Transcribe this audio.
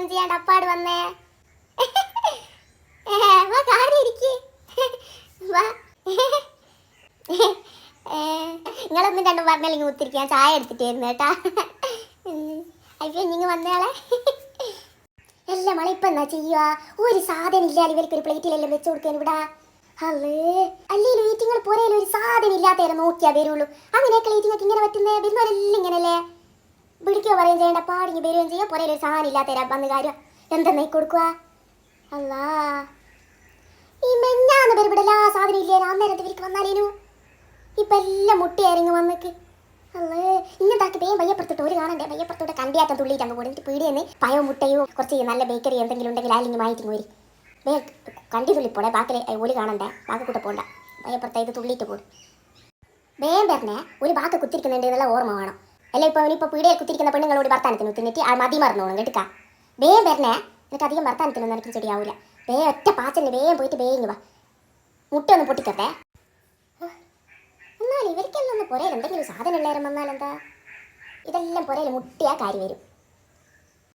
ഒന്നും ചെയ്യാണ്ട് അപ്പാട് വന്നേ. വാ കാര്യം ഇരിക്ക്. വാ. നിങ്ങളൊന്നും രണ്ടും പറഞ്ഞില്ലെങ്കിൽ കുത്തിരിക്കാൻ ചായ എടുത്തിട്ട് വരുന്നു കേട്ടാ. അയ്യോ നിങ്ങൾ വന്നയാളെ. അല്ല മള ഇപ്പൊ എന്നാ ചെയ്യുക? ഒരു സാധനം ഇല്ലാതെ ഇവർക്ക് ഒരു പ്ലേറ്റിലെല്ലാം വെച്ച് കൊടുക്കാൻ ഇവിടെ. അല്ലേ അല്ലേലും ഈറ്റിങ്ങൾ പോരേലും ഒരു സാധനം ഇല്ലാത്തവരെ നോക്കിയാ വരുള്ളൂ. അങ്ങനെയൊക്കെ ഈറ്റിങ്ങൾക്ക് ഇങ്ങനെ പറ്റുന്നേ? വരുന്നവരെല്ലാം ഇങ്ങനല്ലേ? വിളിക്കുകയോ പറയുകയും ചെയ്യേണ്ട, പാടിങ്ങി വരികയും ചെയ്യുക. പോരേലും ഒരു സാധനം ഇല്ലാത്തവരാ വന്ന് കാര്യം എന്തെന്നാ കൊടുക്കുക? അല്ലാ ഈ മെഞ്ഞാന്ന് പേരിവിടല്ല സാധനം ഇല്ലേ? അന്നേരത്തെ ഇവർക്ക് വന്നാലേനു ഇപ്പം എല്ലാം മുട്ടിയായിരുന്നു വന്നിക്ക്. അല്ലേ ഇങ്ങനത്താക്കി വേഗം വയ്യപ്പുറത്തോട്ട് ഒരു കാണണ്ടേ? വയ്യപ്പുറത്തോട്ട് കണ്ടിയാറ്റം തുള്ളിയിട്ട് അങ്ങ് പോയിട്ട് പീടിയെന്ന് പഴവും മുട്ടയോ കുറച്ച് നല്ല ബേക്കറി എന്തെങ്കിലും ഉണ്ടെങ്കിൽ അല്ലെങ്കിൽ വാങ്ങിയിട്ട് പോരി. വേഗം കണ്ടി തുള്ളിപ്പോടെ ബാക്കി ഓല് കാണണ്ടേ? ബാക്കി കൂടെ പോകണ്ട. വയ്യപ്പുറത്തേക്ക് തുള്ളിയിട്ട് പോടും. വേഗം പറഞ്ഞേ ഒരു ബാക്കി കുത്തിരിക്കുന്നുണ്ട് എന്നുള്ള ഓർമ്മ വേണം. അല്ല ഇപ്പോൾ അവനിപ്പോൾ പീടിയെ കുത്തിരിക്കുന്ന പെണ്ണുങ്ങളോട് വർത്താനത്തിന് തിന്നിട്ട് ആ മതി മറന്നോണം കേട്ടുക്കാ. വേഗം പറഞ്ഞേ, എനിക്ക് അധികം വർത്താനത്തിനൊന്നും എനിക്ക് ചെടിയാവൂല. വേഗം ഒറ്റ പാച്ചലിന് വേഗം പോയിട്ട് വേഗം വാ. മുട്ട ഒന്ന് പൊട്ടിക്കട്ടെ. എന്നാൽ ഇവർക്കെല്ലാം ഒന്ന് പുരയിൽ എന്തെങ്കിലും സാധനം ഉള്ളേരം വന്നാൽ എന്താ? ഇതെല്ലാം പുരയിൽ മുട്ടിയാ കാര്യം വരും.